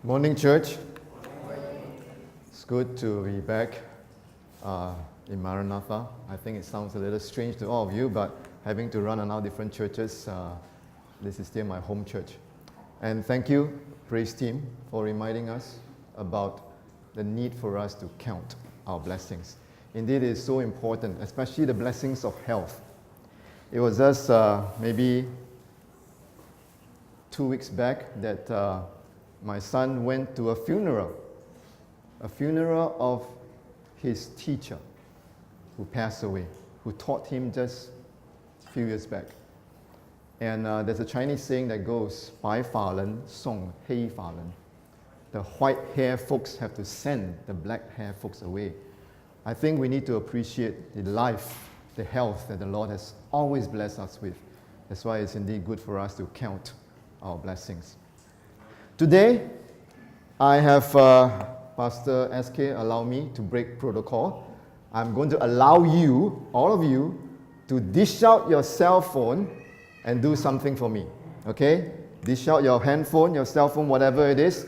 Morning, church. It's good to be back in Maranatha. I think it sounds a little strange to all of you, but having to run around different churches, this is still my home church. And thank you, praise team, for reminding us about the need for us to count our blessings. Indeed, it is so important, especially the blessings of health. It was just maybe 2 weeks back that my son went to a funeral of his teacher who passed away, who taught him just a few years back. And there's a Chinese saying that goes, 白发人送黑发人. The white hair folks have to send the black hair folks away. I think we need to appreciate the life, the health that the Lord has always blessed us with. That's why it's indeed good for us to count our blessings. Today, I have Pastor SK allow me to break protocol. I'm going to allow you, all of you, to dish out your cell phone and do something for me. Okay? Dish out your handphone, your cell phone, whatever it is.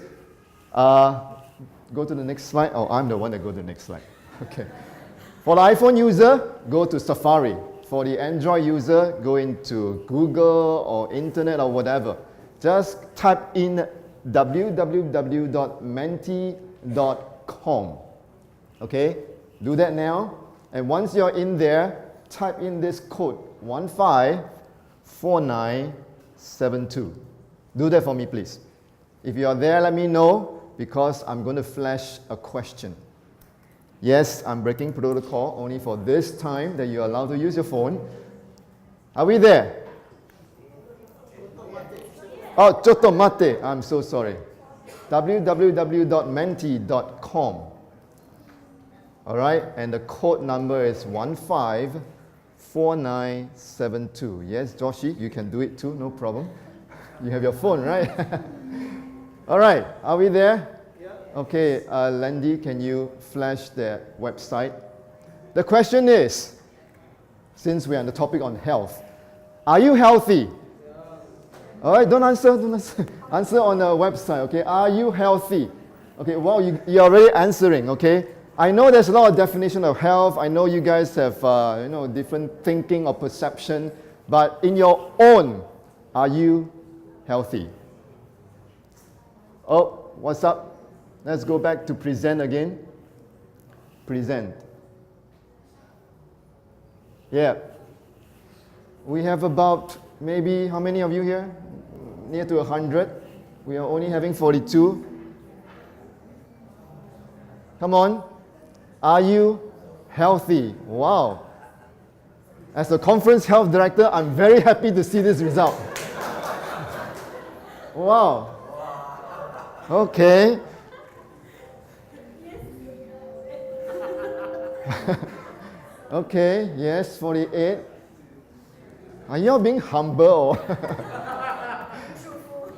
Go to the next slide. Oh, I'm the one that go to the next slide. Okay. For the iPhone user, go to Safari. For the Android user, go into Google or internet or whatever. Just type in www.menti.com. Okay? Do that now. And once you're in there, type in this code 154972. Do that for me, please. If you are there, let me know, because I'm going to flash a question. Yes, I'm breaking protocol only for this time that you're allowed to use your phone. Are we there? Oh, Chotomate. I'm so sorry. www.menti.com. All right, and the code number is 154972. Yes, Joshi, you can do it too, no problem. You have your phone, right? All right, are we there? Yeah. Okay, Landy, can you flash the website? The question is, since we're on the topic on health, are you healthy? All right, don't answer. Answer on the website, okay? Are you healthy? Okay, well, you're already answering, okay? I know there's a lot of definition of health. I know you guys have, different thinking or perception. But in your own, are you healthy? Oh, what's up? Let's go back to present again. Present. Yeah. We have about, maybe, how many of you here? Near to 100. We are only having 42. Come on. Are you healthy? Wow. As a conference health director, I'm very happy to see this result. Wow. Okay. Okay, yes, 48. Are you all being humble or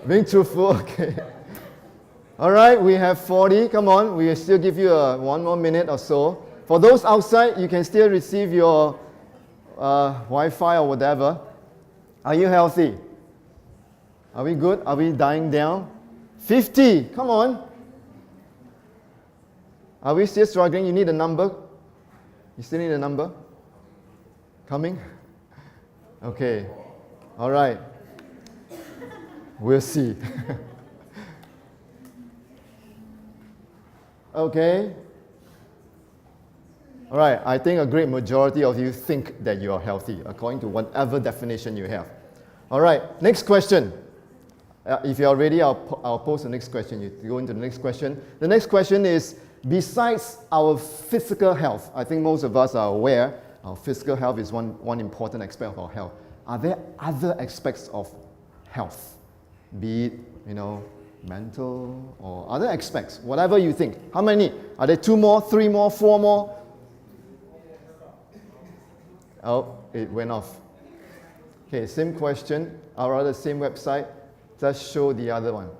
being truthful? Okay. All right, we have 40. Come on, we will still give you one more minute or so. For those outside, you can still receive your Wi-Fi or whatever. Are you healthy? Are we good? Are we dying down? 50. Come on. Are we still struggling? You need a number? You still need a number? Coming? Okay. All right. We'll see. Okay. All right. I think a great majority of you think that you are healthy, according to whatever definition you have. All right. Next question. If you are ready, I'll pose the next question. You go into the next question. The next question is, besides our physical health, I think most of us are aware our physical health is one important aspect of our health. Are there other aspects of health? Be it, mental or other aspects, whatever you think. How many? Are there 2 more, 3 more, 4 more? Oh, it went off. Okay, same question, or rather same website, just show the other one.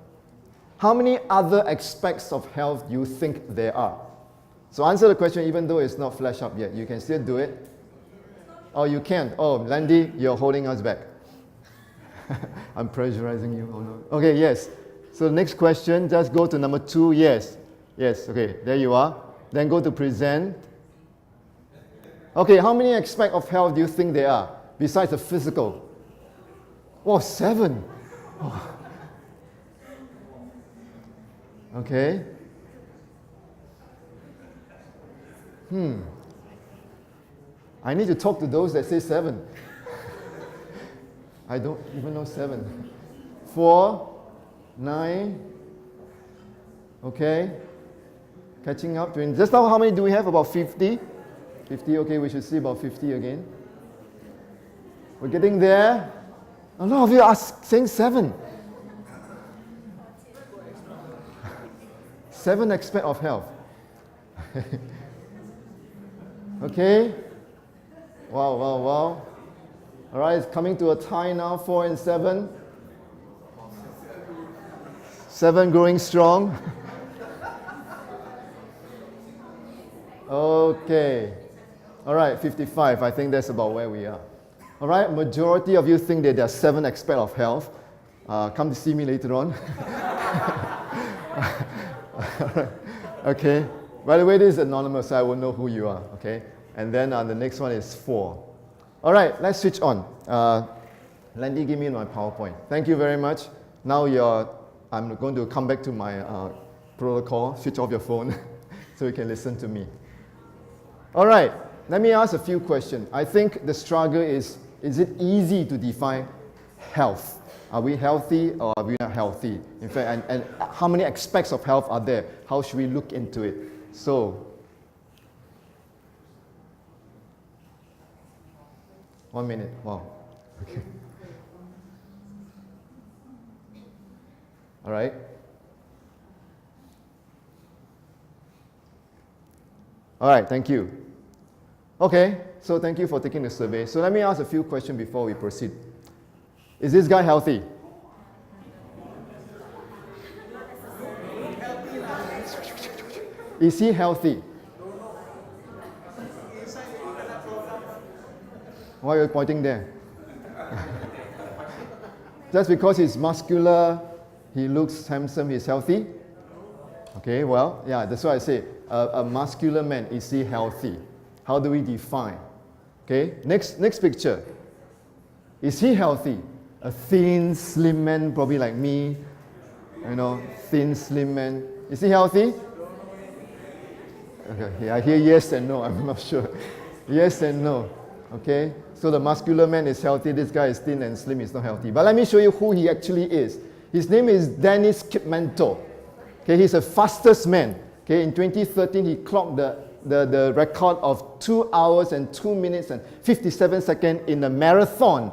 How many other aspects of health do you think there are? So answer the question even though it's not flashed up yet. You can still do it. Oh, you can't. Oh, Landy, you're holding us back. I'm pressurizing you. Oh, no. Okay, yes. So next question, just go to number 2. Yes. Yes, okay, there you are. Then go to present. Okay, how many aspects of health do you think there are besides the physical? Oh, 7. Oh. Okay. I need to talk to those that say 7. I don't even know 7. 4, 9. Okay. Catching up. Just now, how many do we have? About 50? 50, okay, we should see about 50 again. We're getting there. A lot of you are saying 7. 7 aspects of health. Okay. Wow. All right, it's coming to a tie now, 4 and 7. 7 growing strong. Okay. All right, 55. I think that's about where we are. All right, majority of you think that there are 7 aspects of health. Come to see me later on. Okay. By the way, this is anonymous, so I won't know who you are. Okay. And then the next one is 4. All right, let's switch on. Landy, give me my PowerPoint. Thank you very much. Now I'm going to come back to my protocol. Switch off your phone so you can listen to me. All right, let me ask a few questions. I think the struggle is it easy to define health? Are we healthy or are we not healthy? In fact, and how many aspects of health are there? How should we look into it? So, 1 minute. Wow. Okay. All right. All right, thank you. Okay, so thank you for taking the survey. So let me ask a few questions before we proceed. Is this guy healthy? Is he healthy? Why are you pointing there? Just because he's muscular, he looks handsome, he's healthy? Okay, well, yeah, that's why I say a muscular man, is he healthy? How do we define? Okay, next picture. Is he healthy? A thin, slim man, probably like me. You know, thin, slim man. Is he healthy? Okay, I hear yes and no, I'm not sure. Yes and no. Okay, so the muscular man is healthy, this guy is thin and slim, is not healthy. But let me show you who he actually is. His name is Dennis Kipmanto. Okay, he's the fastest man. Okay, in 2013, he clocked the record of 2 hours and 2 minutes and 57 seconds in a marathon.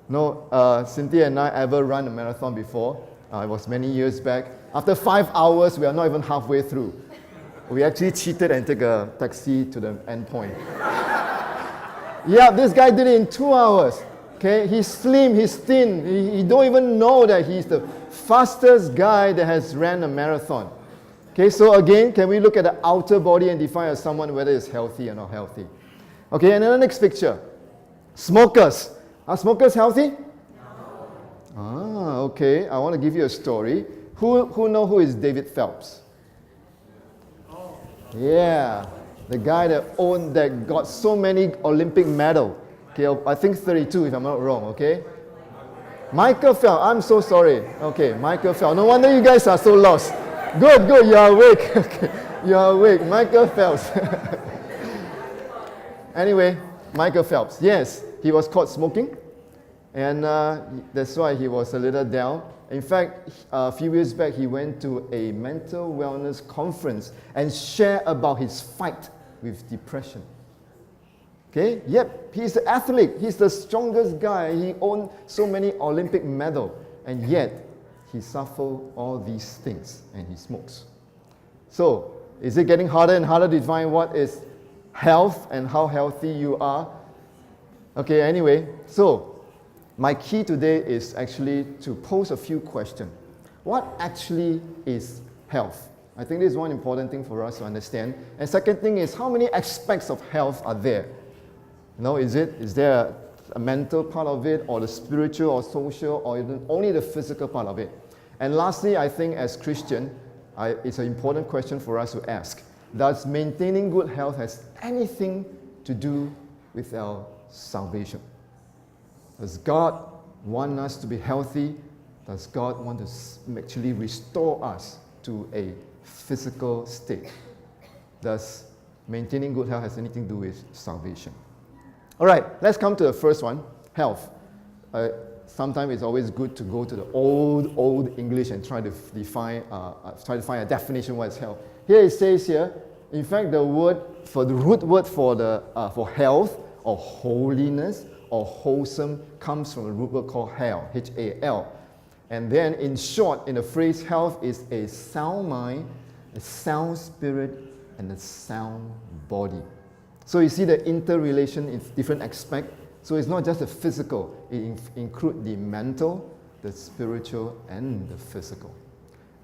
No, Cynthia and I ever run a marathon before. It was many years back. After 5 hours, we are not even halfway through. We actually cheated and took a taxi to the end point. Yeah, this guy did it in 2 hours. Okay, he's slim, he's thin. He don't even know that he's the fastest guy that has ran a marathon. Okay, so again, can we look at the outer body and define as someone whether it's healthy or not healthy? Okay, and then the next picture. Smokers. Are smokers healthy? No. Okay, I want to give you a story. Who know who is David Phelps? Yeah, the guy that got so many Olympic medals. Okay, I think 32 if I'm not wrong, okay? Michael Phelps, I'm so sorry. Okay, Michael Phelps. No wonder you guys are so lost. Good, you're awake. Okay, you're awake. Michael Phelps. Anyway, Michael Phelps. Yes, he was caught smoking. And that's why he was a little down. In fact, a few years back, he went to a mental wellness conference and shared about his fight with depression. Okay? Yep, he's an athlete. He's the strongest guy. He owned so many Olympic medals. And yet, he suffered all these things and he smokes. So, is it getting harder and harder to define what is health and how healthy you are? Okay, anyway, so my key today is actually to pose a few questions. What actually is health? I think this is one important thing for us to understand. And second thing is, how many aspects of health are there? You know, is there a mental part of it, or the spiritual or social, or even only the physical part of it? And lastly, I think as Christian, it's an important question for us to ask. Does maintaining good health has anything to do with our salvation? Does God want us to be healthy? Does God want to actually restore us to a physical state? Does maintaining good health has anything to do with salvation? All right, let's come to the first one, health. Sometimes it's always good to go to the old English and try to find a definition of what is health. Here it says here, in fact, the root word for health or holiness or wholesome comes from a root word called hal, H-A-L. And then in short, in the phrase health is a sound mind, a sound spirit, and a sound body. So you see the interrelation in different aspects. So it's not just the physical, it includes the mental, the spiritual, and the physical.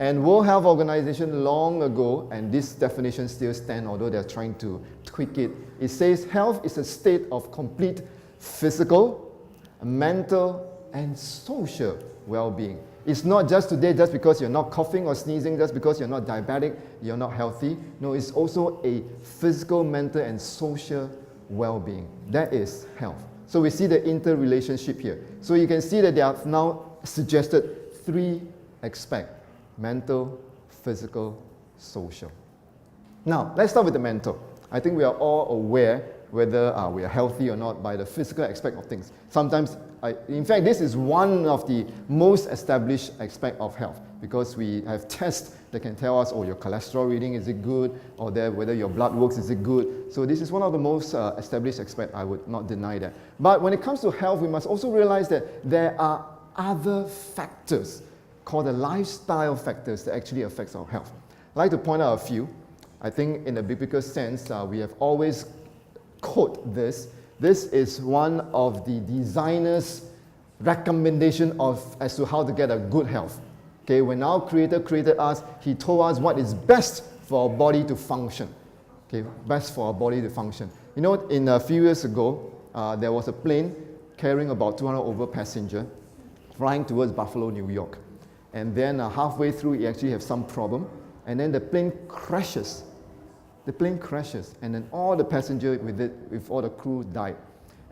And World Health Organization long ago, and this definition still stands, although they're trying to tweak it, it says health is a state of complete physical, mental, and social well-being. It's not just today, just because you're not coughing or sneezing, just because you're not diabetic, you're not healthy. No, it's also a physical, mental, and social well-being. That is health. So we see the interrelationship here. So you can see that they have now suggested 3 aspects: mental, physical, social. Now, let's start with the mental. I think we are all aware whether we are healthy or not by the physical aspect of things. Sometimes, in fact, this is one of the most established aspects of health, because we have tests that can tell us, oh, your cholesterol reading, is it good? Or whether your blood works, is it good? So this is one of the most established aspects. I would not deny that. But when it comes to health, we must also realize that there are other factors called the lifestyle factors that actually affects our health. I'd like to point out a few. I think in a biblical sense, we have always quote this. This is one of the designer's recommendation as to how to get a good health. Okay, when our Creator created us, He told us what is best for our body to function. Okay, best for our body to function. You know, in a few years ago, there was a plane carrying about 200 over passengers flying towards Buffalo, New York. And then halfway through, it actually has some problem. And then the plane crashes. The plane crashes, and then all the passengers with all the crew died.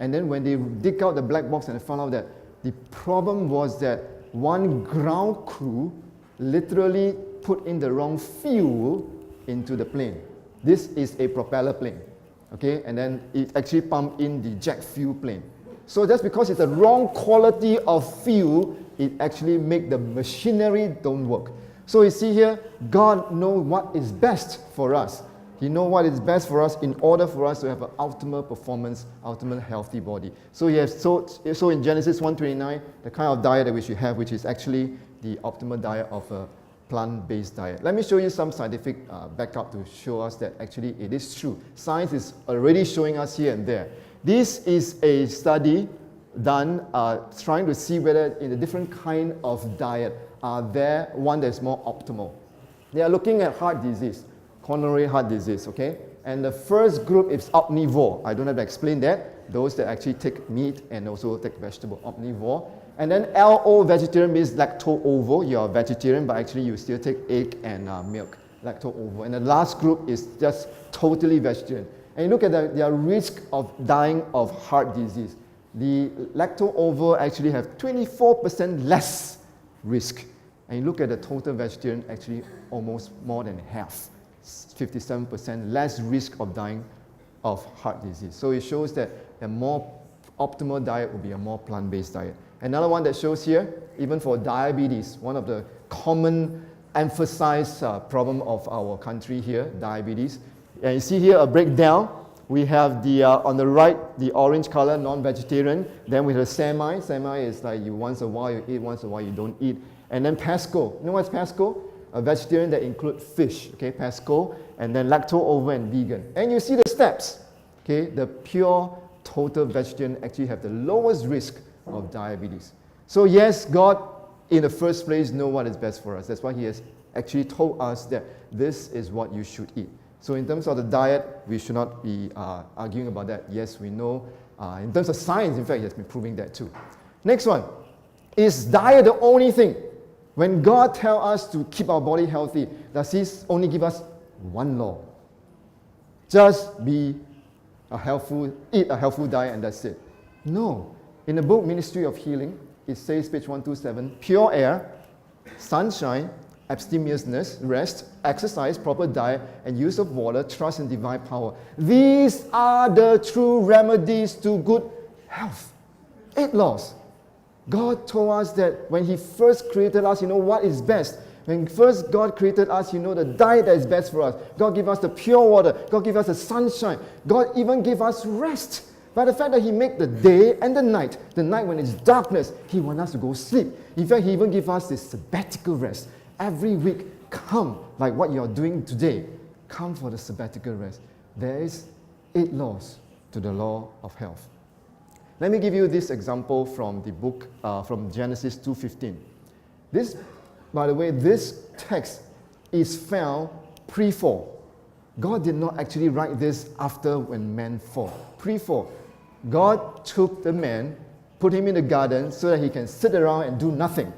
And then when they dig out the black box and they found out that the problem was that one ground crew literally put in the wrong fuel into the plane. This is a propeller plane, okay? And then it actually pumped in the jet fuel plane. So just because it's the wrong quality of fuel, it actually makes the machinery don't work. So you see here, God knows what is best for us. He knows what is best for us in order for us to have an ultimate performance, ultimate healthy body. So so in Genesis 1:29, the kind of diet that we should have, which is actually the optimal diet of a plant-based diet. Let me show you some scientific backup to show us that actually it is true. Science is already showing us here and there. This is a study done trying to see whether in a different kind of diet are there one that's more optimal. They are looking at heart disease. Coronary heart disease, okay? And the first group is omnivore. I don't have to explain that. Those that actually take meat and also take vegetable, omnivore. And then LO, vegetarian, means lacto-ovo. You're a vegetarian, but actually you still take egg and milk, lacto-ovo. And the last group is just totally vegetarian. And you look at their risk of dying of heart disease. The lacto-ovo actually have 24% less risk. And you look at the total vegetarian, actually almost more than half. 57% less risk of dying of heart disease. So it shows that a more optimal diet would be a more plant-based diet. Another one that shows here, even for diabetes, one of the common emphasized problem of our country here, diabetes. And you see here a breakdown. We have on the right, the orange color, non-vegetarian. Then we have semi. Semi is like you once a while you eat, once a while you don't eat. And then pesco. You know what's pesco? A vegetarian that includes fish, okay, pesco, and then lacto-ovo and vegan. And you see the steps, okay? The pure, total vegetarian actually have the lowest risk of diabetes. So yes, God, in the first place, knows what is best for us. That's why He has actually told us that this is what you should eat. So in terms of the diet, we should not be arguing about that. Yes, we know. In terms of science, in fact, He has been proving that too. Next one, is diet the only thing When God tells us to keep our body healthy, does He only give us one law? Just eat a healthful diet and that's it. No. In the book Ministry of Healing, it says, page 127, pure air, sunshine, abstemiousness, rest, exercise, proper diet, and use of water, trust in divine power. These are the true remedies to good health. 8 laws. God told us that when He first created us, what is best. When first God created us, the diet that is best for us. God gave us the pure water. God gave us the sunshine. God even gave us rest. By the fact that He made the day and the night when it's darkness, He wants us to go sleep. In fact, He even gave us this sabbatical rest. Every week, come, like what you're doing today. Come for the sabbatical rest. There is 8 laws to the law of health. Let me give you this example from the book, from Genesis 2:15. This, by the way, this text is found pre-fall. God did not actually write this after when man fall. Pre-fall. God took the man, put him in the garden so that he can sit around and do nothing.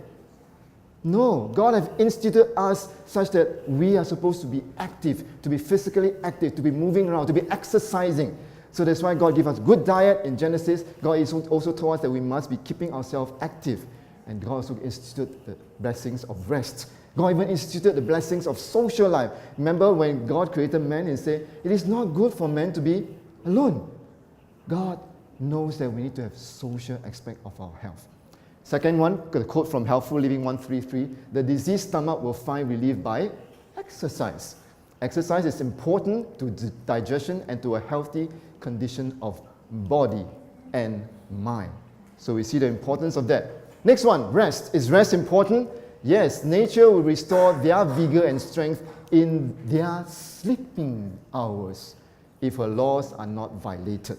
No, God has instituted us such that we are supposed to be active, to be physically active, to be moving around, to be exercising. So that's why God gave us good diet in Genesis. God also told us that we must be keeping ourselves active. And God also instituted the blessings of rest. God even instituted the blessings of social life. Remember when God created man and said, it is not good for man to be alone. God knows that we need to have social aspect of our health. Second one, the quote from Healthful Living 133, the diseased stomach will find relief by exercise. Exercise is important to digestion and to a healthy condition of body and mind. So we see the importance of that. Next one, rest. Is rest important? Yes, nature will restore their vigor and strength in their sleeping hours if her laws are not violated.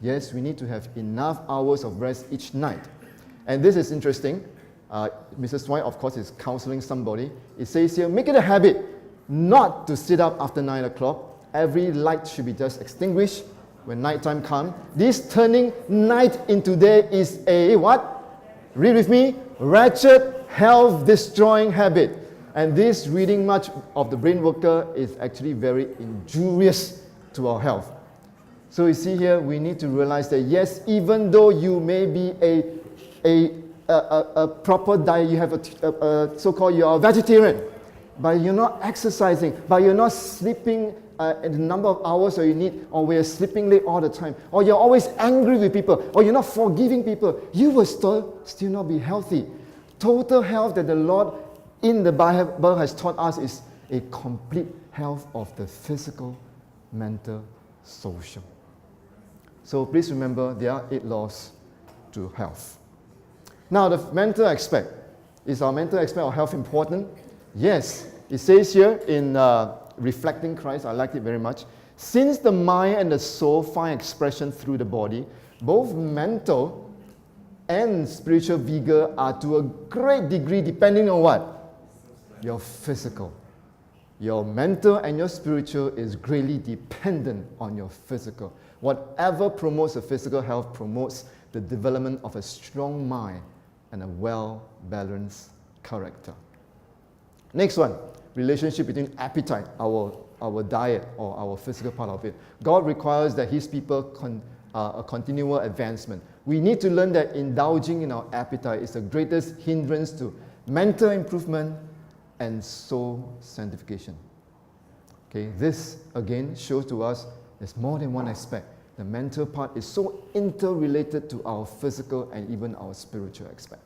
Yes, we need to have enough hours of rest each night. And this is interesting. Mrs. White, of course, is counseling somebody. It says here, make it a habit not to sit up after 9 o'clock. Every light should be just extinguished when nighttime comes. This turning night into day is a what? Read with me. Wretched, health-destroying habit. And this reading much of the brain worker is actually very injurious to our health. So you see here, we need to realize that yes, even though you may be a proper diet, you have a so-called, you're a vegetarian, but you're not exercising, but you're not sleeping the number of hours that you need, or we're sleeping late all the time, or you're always angry with people, or you're not forgiving people, you will still not be healthy. Total health that the Lord in the Bible has taught us is a complete health of the physical, mental, social. So please remember, there are 8 laws to health. Now, the mental aspect. Is our mental aspect of health important? Yes. It says here in Reflecting Christ, I liked it very much. Since the mind and the soul find expression through the body, both mental and spiritual vigor are to a great degree depending on what? Your physical. Your mental and your spiritual is greatly dependent on your physical. Whatever promotes the physical health promotes the development of a strong mind and a well-balanced character. Next one, relationship between appetite, our diet or our physical part of it. God requires that His people a continual advancement. We need to learn that indulging in our appetite is the greatest hindrance to mental improvement and soul sanctification. Okay, this again shows to us there's more than one aspect. The mental part is so interrelated to our physical and even our spiritual aspect.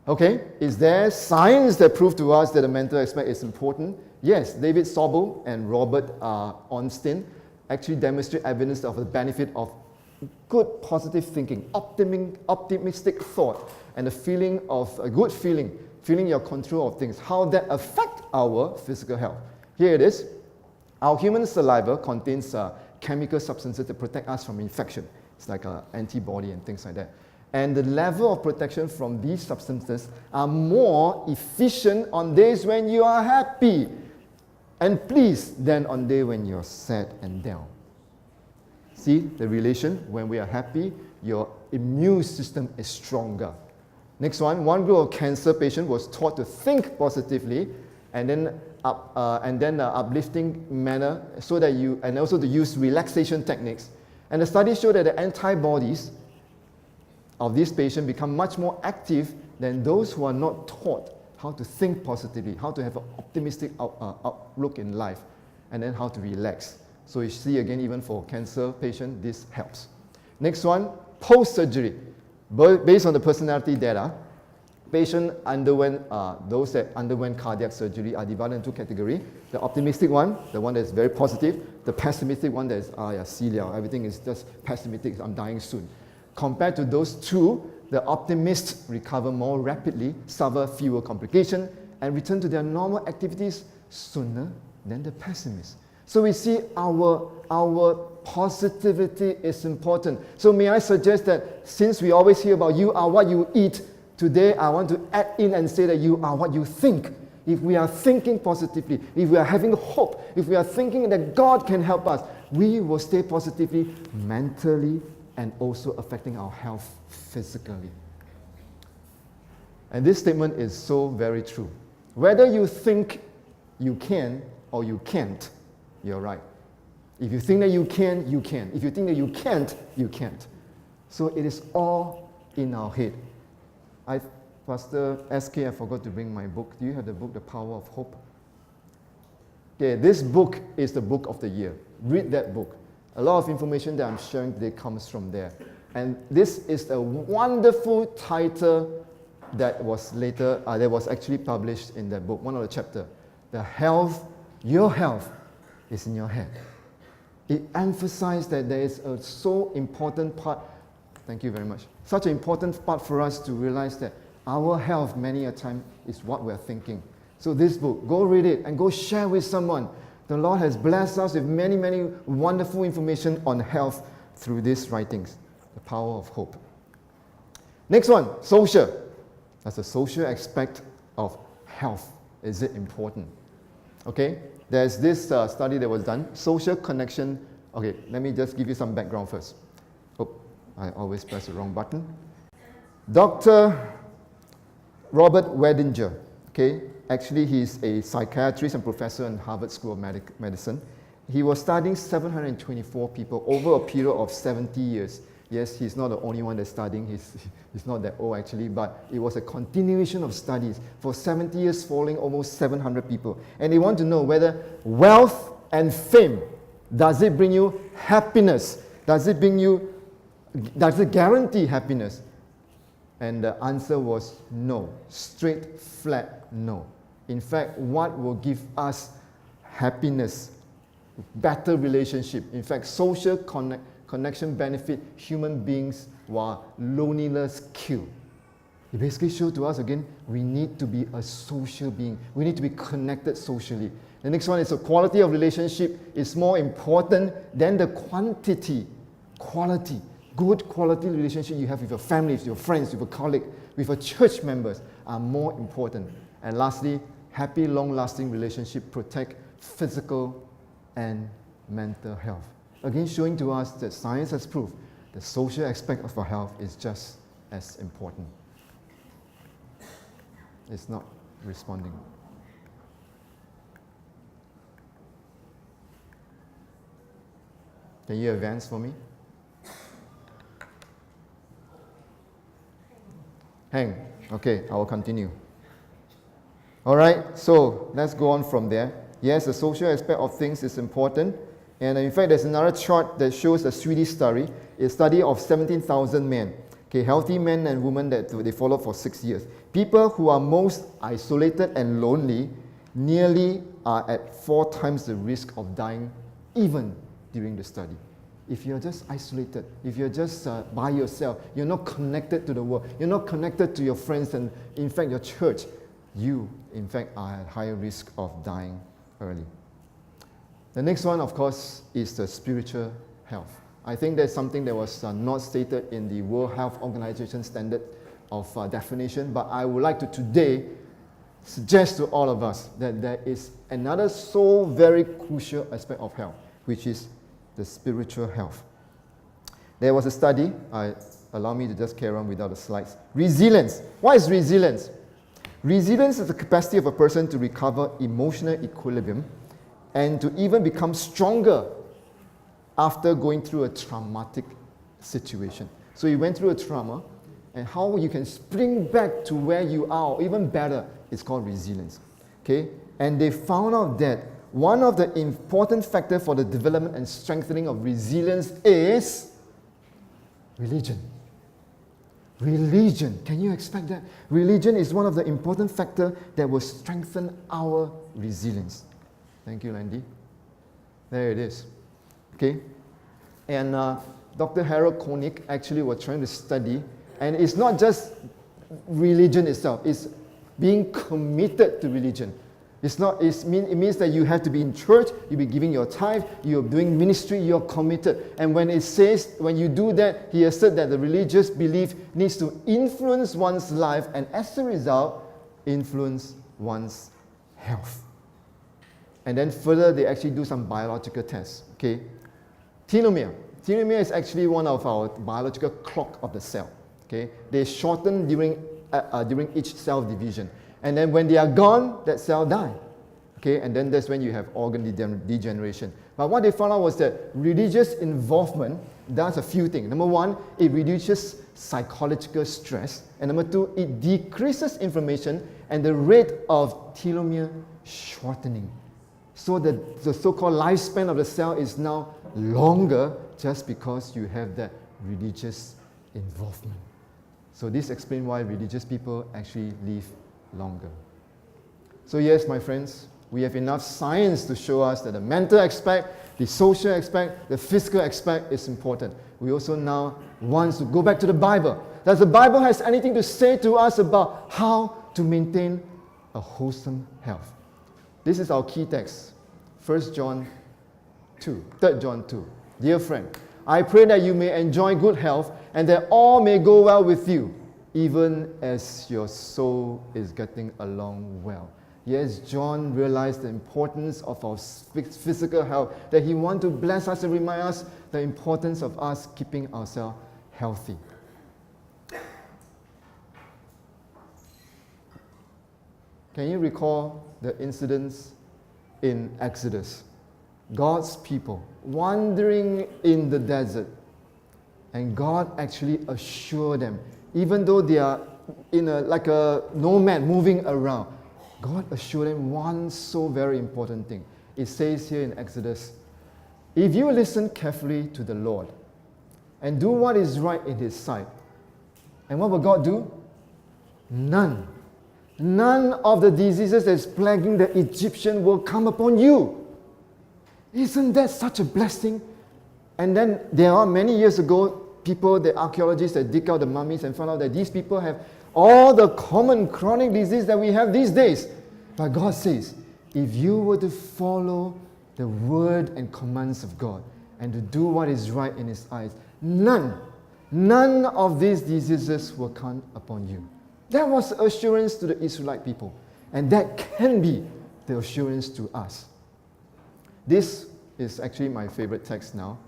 Okay, is there science that prove to us that the mental aspect is important? Yes, David Sobel and Robert Ornstein actually demonstrate evidence of the benefit of good positive thinking, optimistic thought, and the feeling of a good feeling your control of things, how that affect our physical health. Here it is. Our human saliva contains chemical substances that protect us from infection. It's like an antibody and things like that. And the level of protection from these substances are more efficient on days when you are happy and pleased than on days when you're sad and down. See the relation? When we are happy, your immune system is stronger. Next one group of cancer patients was taught to think positively and then uplifting manner so that and also to use relaxation techniques. And the study showed that the antibodies of these patients become much more active than those who are not taught how to think positively, how to have an optimistic outlook in life, and then how to relax. So you see again, even for cancer patients, this helps. Next one, post-surgery. Based on the personality data, those that underwent cardiac surgery are divided into two categories. The optimistic one, the one that's very positive. The pessimistic one that is, everything is just pessimistic, I'm dying soon. Compared to those two, the optimists recover more rapidly, suffer fewer complications, and return to their normal activities sooner than the pessimists. So we see our positivity is important. So may I suggest that since we always hear about you are what you eat, today I want to add in and say that you are what you think. If we are thinking positively, if we are having hope, if we are thinking that God can help us, we will stay positively mentally and also affecting our health physically. And this statement is so very true. Whether you think you can or you can't, you're right. If you think that you can, you can. If you think that you can't, you can't. So it is all in our head. Pastor SK, I forgot to bring my book. Do you have the book, The Power of Hope? Okay, this book is the book of the year. Read that book. A lot of information that I'm sharing today comes from there. And this is a wonderful title that was actually published in that book, one of the chapters. Your health is in your head. It emphasized that there is a so important part, thank you very much, such an important part for us to realize that our health many a time is what we're thinking. So this book, go read it and go share with someone. The Lord has blessed us with many, many wonderful information on health through these writings. The Power of Hope. Next one, social. That's the social aspect of health. Is it important? Okay, there's this study that was done, social connection. Okay, let me just give you some background first. Oh, I always press the wrong button. Dr. Robert Wedinger, okay, actually he's a psychiatrist and professor in Harvard School of Medicine. He was studying 724 people over a period of 70 years. Yes, he's not the only one that's studying, he's not that old actually, but it was a continuation of studies for 70 years following almost 700 people. And they want to know whether wealth and fame, does it bring you happiness? Does it guarantee happiness? And the answer was no, straight, flat no. In fact, what will give us happiness, better relationship, in fact, social connection benefit human beings while loneliness kill. It basically shows to us again, we need to be a social being. We need to be connected socially. The next one is the quality of relationship is more important than the quantity. Quality. Good quality relationship you have with your family, with your friends, with your colleague, with your church members are more important. And lastly, happy, long-lasting relationship protect physical and mental health. Again, showing to us that science has proved the social aspect of our health is just as important. It's not responding. Can you advance for me? Hang. Okay, I will continue. All right, so let's go on from there. Yes, the social aspect of things is important. And in fact, there's another chart that shows a Swedish study, a study of 17,000 men, okay, healthy men and women that they followed for 6 years. People who are most isolated and lonely nearly are at 4 times the risk of dying even during the study. If you're just isolated, if you're just by yourself, you're not connected to the world, you're not connected to your friends and in fact your church, you in fact are at higher risk of dying early. The next one, of course, is the spiritual health. I think that's something that was not stated in the World Health Organization standard of definition, but I would like to today suggest to all of us that there is another so very crucial aspect of health, which is the spiritual health. There was a study, allow me to just carry on without the slides. Resilience. What is resilience? Resilience is the capacity of a person to recover emotional equilibrium and to even become stronger after going through a traumatic situation. So you went through a trauma, and how you can spring back to where you are, or even better, is called resilience. Okay? And they found out that one of the important factors for the development and strengthening of resilience is religion. Religion. Can you expect that? Religion is one of the important factors that will strengthen our resilience. Thank you, Landy. There it is. Okay? And Dr. Harold Koenig actually was trying to study, and it's not just religion itself, it's being committed to religion. It means that you have to be in church, you'll be giving your tithe, you're doing ministry, you're committed. And when you do that, he has said that the religious belief needs to influence one's life, and as a result, influence one's health. And then further, they actually do some biological tests. Okay? Telomere. Telomere is actually one of our biological clock of the cell. Okay? They shorten during each cell division. And then when they are gone, that cell dies. Okay? And then that's when you have organ degeneration. But what they found out was that religious involvement does a few things. Number one, it reduces psychological stress. And number two, it decreases inflammation and the rate of telomere shortening. So the so-called lifespan of the cell is now longer just because you have that religious involvement. So this explains why religious people actually live longer. So yes, my friends, we have enough science to show us that the mental aspect, the social aspect, the physical aspect is important. We also now want to go back to the Bible. Does the Bible has anything to say to us about how to maintain a wholesome health? This is our key text, 3 John 2. Dear friend, I pray that you may enjoy good health and that all may go well with you, even as your soul is getting along well. Yes, John realized the importance of our physical health, that he wants to bless us and remind us the importance of us keeping ourselves healthy. Can you recall the incidents in Exodus? God's people wandering in the desert, and God actually assured them, even though they are like a nomad moving around, God assured them one so very important thing. It says here in Exodus, if you listen carefully to the Lord and do what is right in His sight, and what will God do? None of the diseases that's plaguing the Egyptian will come upon you. Isn't that such a blessing? And then there are many years ago, the archaeologists that dig out the mummies and found out that these people have all the common chronic disease that we have these days. But God says, if you were to follow the word and commands of God and to do what is right in His eyes, none of these diseases will come upon you. That was assurance to the Israelite people. And that can be the assurance to us. This is actually my favorite text now.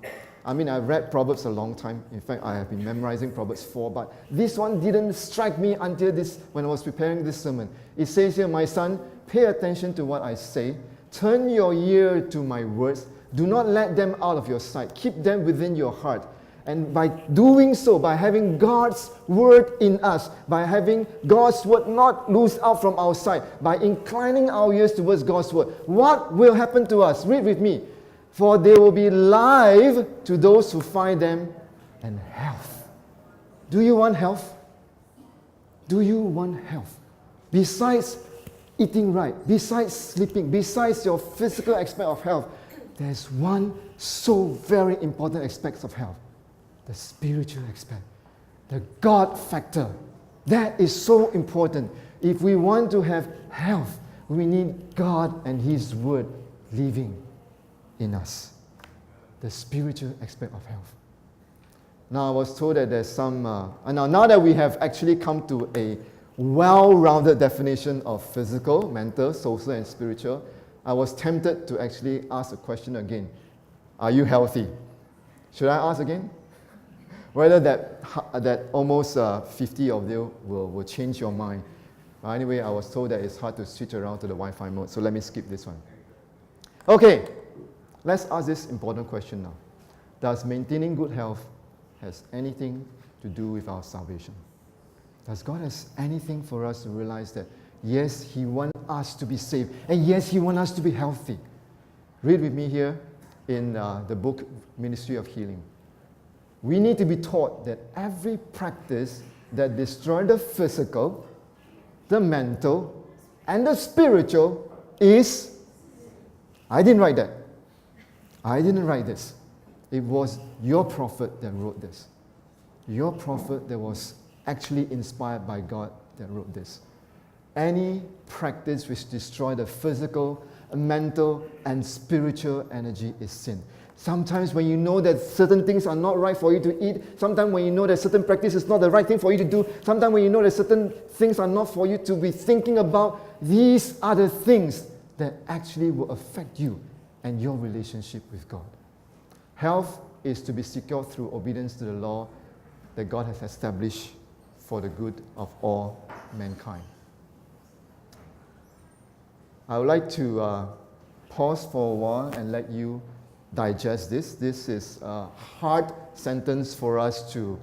I mean, I've read Proverbs a long time. In fact, I have been memorizing Proverbs 4, but this one didn't strike me until when I was preparing this sermon. It says here, my son, pay attention to what I say. Turn your ear to my words. Do not let them out of your sight. Keep them within your heart. And by doing so, by having God's word in us, by having God's word not lose out from our sight, by inclining our ears towards God's word, what will happen to us? Read with me. For they will be life to those who find them, and health. Do you want health? Do you want health? Besides eating right, besides sleeping, besides your physical aspect of health, there's one so very important aspect of health. The spiritual aspect, the God factor. That is so important. If we want to have health, we need God and His word living in us. The spiritual aspect of health. Now I was told that there's some, now that we have actually come to a well-rounded definition of physical, mental, social and spiritual, I was tempted to actually ask a question again. Are you healthy? Should I ask again? Whether that almost 50 of you will change your mind. Anyway, I was told that it's hard to switch around to the Wi-Fi mode, so let me skip this one. Okay, let's ask this important question now. Does maintaining good health has anything to do with our salvation? Does God have anything for us to realize that, yes, He wants us to be saved, and yes, He wants us to be healthy? Read with me here in the book Ministry of Healing. We need to be taught that every practice that destroys the physical, the mental, and the spiritual is... I didn't write that. I didn't write this. It was your prophet that wrote this. Your prophet that was actually inspired by God that wrote this. Any practice which destroys the physical, mental, and spiritual energy is sin. Sometimes when you know that certain things are not right for you to eat, sometimes when you know that certain practice is not the right thing for you to do, sometimes when you know that certain things are not for you to be thinking about, these are the things that actually will affect you and your relationship with God. Health is to be secured through obedience to the law that God has established for the good of all mankind. I would like to pause for a while and let you digest this. This is a hard sentence for us to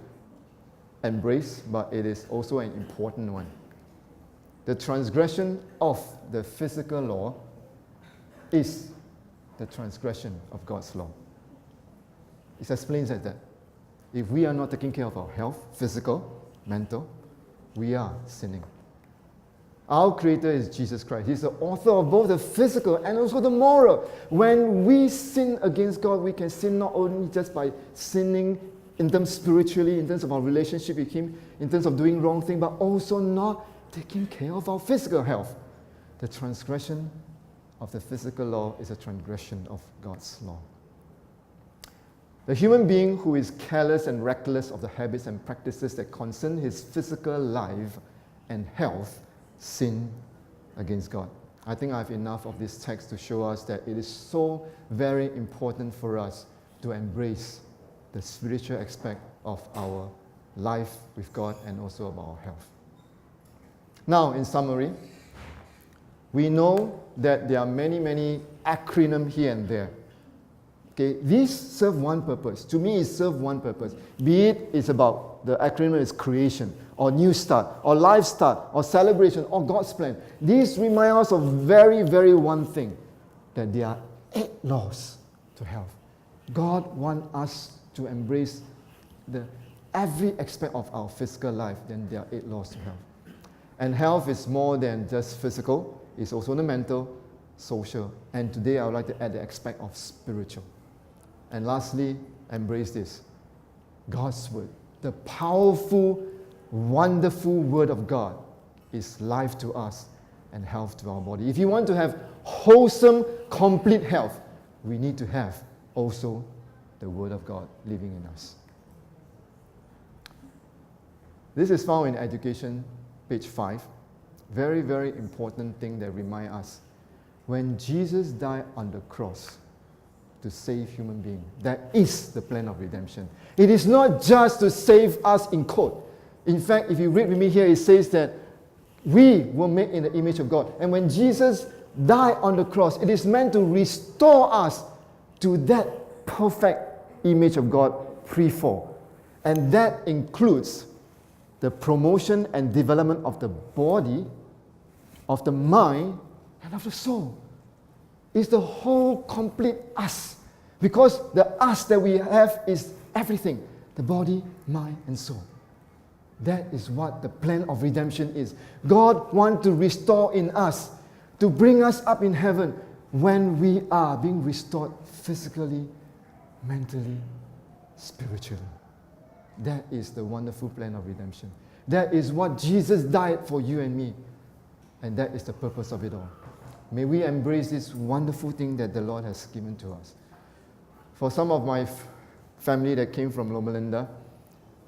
embrace, but it is also an important one. The transgression of the physical law is the transgression of God's law. It explains that if we are not taking care of our health, physical, mental, we are sinning. Our Creator is Jesus Christ. He's the author of both the physical and also the moral. When we sin against God, we can sin not only just by sinning in terms spiritually, in terms of our relationship with Him, in terms of doing wrong things, but also not taking care of our physical health. The transgression of the physical law is a transgression of God's law. The human being who is careless and reckless of the habits and practices that concern his physical life and health sin against God. I think I have enough of this text to show us that it is so very important for us to embrace the spiritual aspect of our life with God and also of our health. Now, in summary, we know that there are many acronyms here and there. Okay, these serve one purpose. To me, it serves one purpose. Be it is about, the acronym is creation, or new start, or life start, or celebration, or God's plan. These remind us of very one thing, that there are 8 laws to health. God wants us to embrace every aspect of our physical life, then there are 8 laws to health. And health is more than just physical, it's also the mental, social, and today I would like to add the aspect of spiritual. And lastly, embrace this. God's Word, the powerful, wonderful Word of God, is life to us and health to our body. If you want to have wholesome, complete health, we need to have also the Word of God living in us. This is found in Education, page 5. Very important thing that reminds us. When Jesus died on the cross to save human beings, that is the plan of redemption. It is not just to save us in quote. In fact, if you read with me here, it says that we were made in the image of God. And when Jesus died on the cross, it is meant to restore us to that perfect image of God pre-fall. And that includes the promotion and development of the body, of the mind, and of the soul. It's the whole complete us. Because the us that we have is everything. The body, mind, and soul. That is what the plan of redemption is. God wants to restore in us, to bring us up in heaven when we are being restored physically, mentally, spiritually. That is the wonderful plan of redemption. That is what Jesus died for you and me. And that is the purpose of it all. May we embrace this wonderful thing that the Lord has given to us. For some of my family that came from Loma Linda,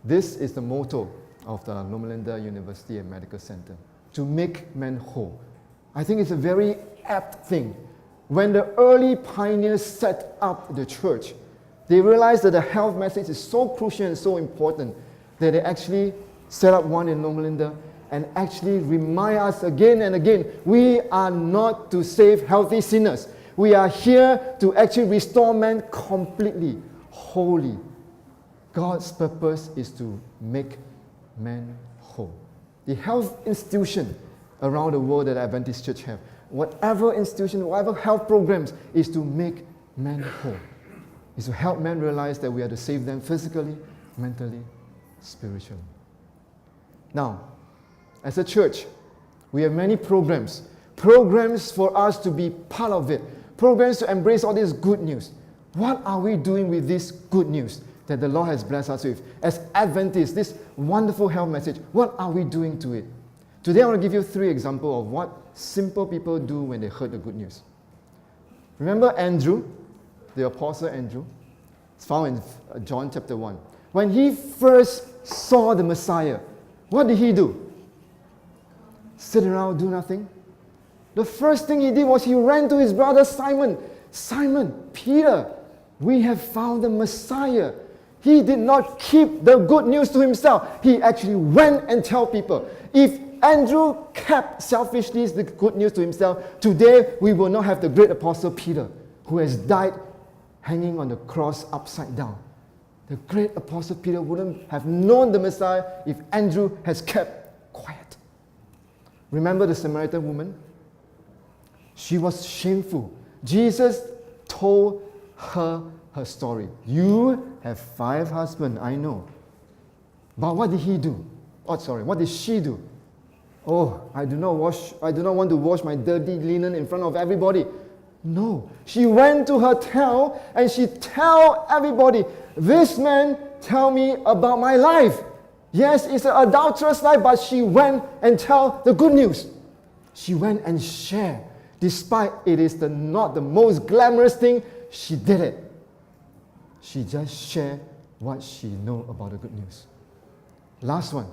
this is the motto of the Loma Linda University and Medical Center, to make men whole. I think it's a very apt thing. When the early pioneers set up the church, They realized that the health message is so crucial and so important that they actually set up one in Loma Linda and actually remind us again and again, we are not to save healthy sinners. We are here to actually restore man completely, wholly. God's purpose is to make man whole. The health institution around the world that Adventist Church have, whatever institution, whatever health programs, is to make man whole. Is to help men realize that we are to save them physically, mentally, spiritually. Now, as a church, we have many programs for us to be part of it, programs to embrace all this good news. What are we doing with this good news that the Lord has blessed us with? As Adventists, this wonderful health message, what are we doing to it? Today I want to give you 3 examples of what simple people do when they heard the good news. Remember Andrew, the Apostle Andrew? It's found in John chapter 1. When he first saw the Messiah, what did he do? Sit around, do nothing? The first thing he did was he ran to his brother Simon. Simon, Peter, we have found the Messiah. He did not keep the good news to himself. He actually went and told people. If Andrew kept selfishly the good news to himself, today we will not have the great apostle Peter, who has died hanging on the cross upside down. The great apostle Peter wouldn't have known the Messiah if Andrew has kept quiet. Remember the Samaritan woman? She was shameful. Jesus told her story. You have 5 husbands, I know. But what did he do? What did she do? Oh, I do not want to wash my dirty linen in front of everybody. No. She went to her town and she tell everybody, this man tell me about my life. Yes, it's an adulterous life, but she went and tell the good news. She went and shared. Despite it is not the most glamorous thing, she did it. She just shared what she know about the good news. Last one,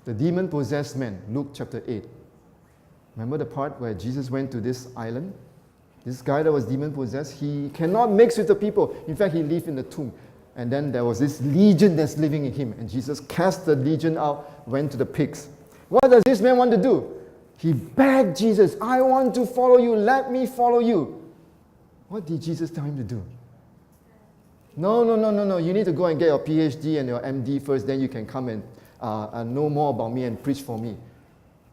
the demon-possessed man, Luke chapter 8. Remember the part where Jesus went to this island? This guy that was demon-possessed, he cannot mix with the people. In fact, he lived in the tomb. And then there was this legion that's living in him. And Jesus cast the legion out, went to the pigs. What does this man want to do? He begged Jesus, I want to follow you, let me follow you. What did Jesus tell him to do? No, you need to go and get your PhD and your MD first, then you can come and know more about me and preach for me.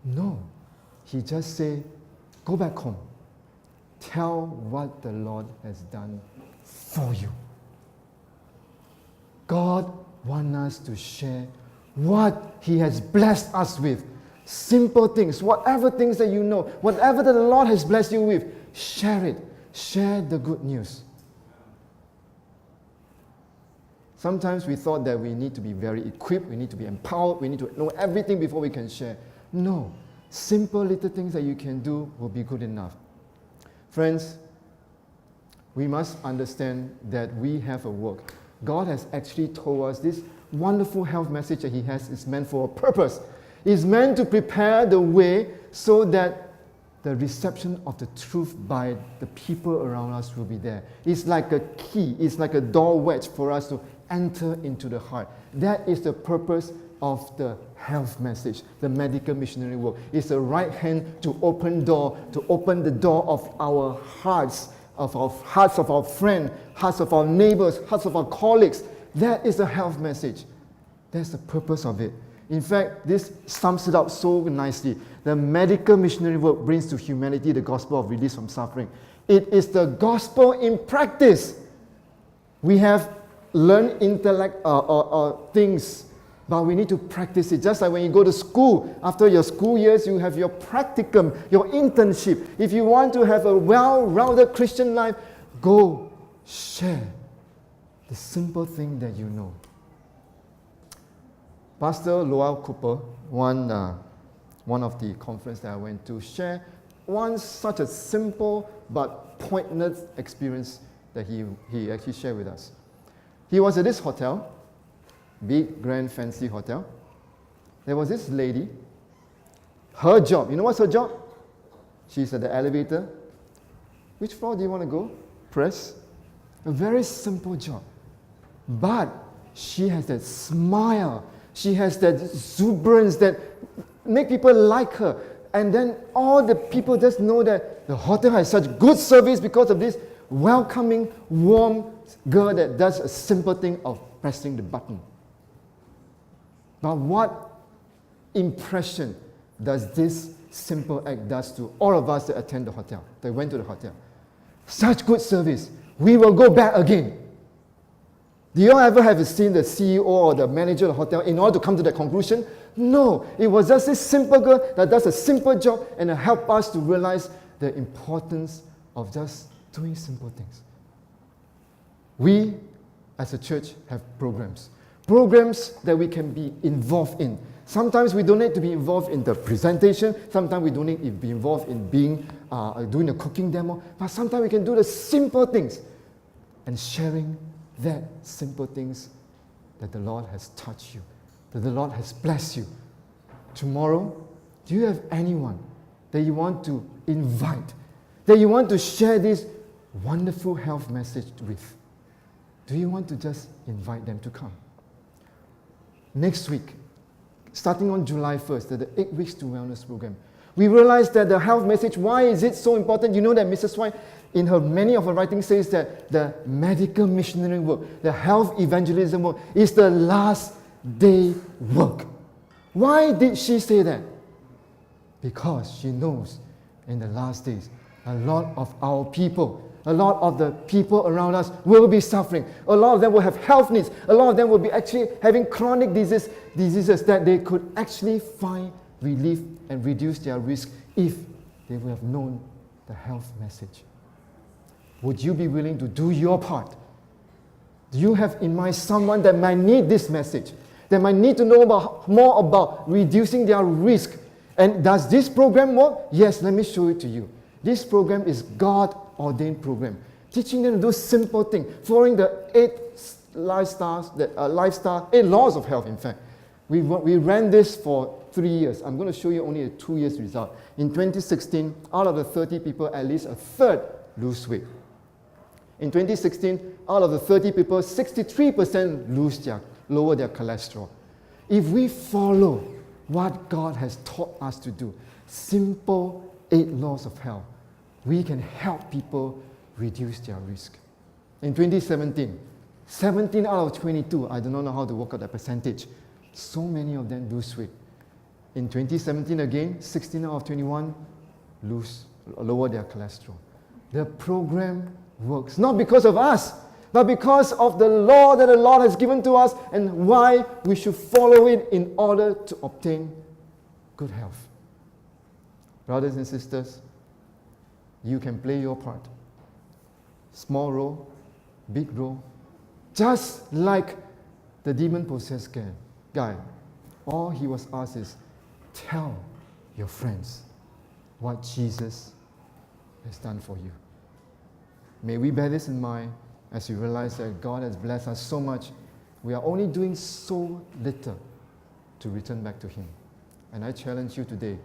No, he just said, go back home. Tell what the Lord has done for you. God wants us to share what He has blessed us with. Simple things, whatever things that you know, whatever that the Lord has blessed you with, share it. Share the good news. Sometimes we thought that we need to be very equipped, we need to be empowered, we need to know everything before we can share. No. Simple little things that you can do will be good enough. Friends, we must understand that we have a work. God has actually told us this wonderful health message that He has is meant for a purpose. It's meant to prepare the way so that the reception of the truth by the people around us will be there. It's like a key, it's like a door wedge for us to enter into the heart. That is the purpose of the health message, the medical missionary work. It's the right hand to open the door of our hearts, of our friends, hearts of our neighbors, hearts of our colleagues. That is the health message. That's the purpose of it. In fact, this sums it up so nicely. The medical missionary work brings to humanity the gospel of release from suffering. It is the gospel in practice. We have learned intellect things, but we need to practice it. Just like when you go to school, after your school years, you have your practicum, your internship. If you want to have a well-rounded Christian life, go share the simple thing that you know. Pastor Lowell Cooper, one of the conference that I went to, shared such a simple but poignant experience that he actually shared with us. He was at this hotel, big, grand, fancy hotel. There was this lady. Her job, you know what's her job? She's at the elevator. Which floor do you want to go? Press. A very simple job. But she has that smile. She has that exuberance that make people like her. And then all the people just know that the hotel has such good service because of this welcoming, warm girl that does a simple thing of pressing the button. But what impression does this simple act does to all of us that attend the hotel, that went to the hotel? Such good service. We will go back again. Do you ever have seen the CEO or the manager of the hotel in order to come to that conclusion? No. It was just this simple girl that does a simple job and help us to realize the importance of just doing simple things. We, as a church, have programs. Programs that we can be involved in. Sometimes we don't need to be involved in the presentation. Sometimes we don't need to be involved in doing a cooking demo. But sometimes we can do the simple things and sharing that simple things that the Lord has touched you, that the Lord has blessed you. Tomorrow, do you have anyone that you want to invite, that you want to share this wonderful health message with? Do you want to just invite them to come? Next week, starting on July 1st, the 8 Weeks to Wellness program, we realized that the health message, why is it so important? You know that Mrs. White, in many of her writings, says that the medical missionary work, the health evangelism work, is the last day work. Why did she say that? Because she knows in the last days, a lot of our people, a lot of the people around us will be suffering. A lot of them will have health needs. A lot of them will be actually having chronic diseases that they could actually find relief and reduce their risk if they would have known the health message. Would you be willing to do your part? Do you have in mind someone that might need this message, that might need to know more about reducing their risk? And does this program work? Yes, let me show it to you. This program is God-ordained program, teaching them to do simple things, following the 8 laws of health, in fact. We ran this for 3 years. I'm going to show you only a 2 years result. In 2016, out of the 30 people, at least a third lose weight. In 2016, out of the 30 people, 63% lower their cholesterol. If we follow what God has taught us to do, simple 8 laws of health, we can help people reduce their risk. In 2017, 17 out of 22, I do not know how to work out the percentage, so many of them lose weight. In 2017 again, 16 out of 21 lower their cholesterol. The program works, not because of us, but because of the law that the Lord has given to us and why we should follow it in order to obtain good health. Brothers and sisters, you can play your part. Small role, big role. Just like the demon-possessed guy, all he was asked is, tell your friends what Jesus has done for you. May we bear this in mind as we realize that God has blessed us so much. We are only doing so little to return back to Him. And I challenge you today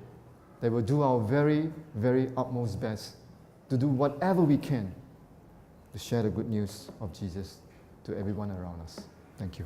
that we'll do our very, very utmost best to do whatever we can to share the good news of Jesus to everyone around us. Thank you.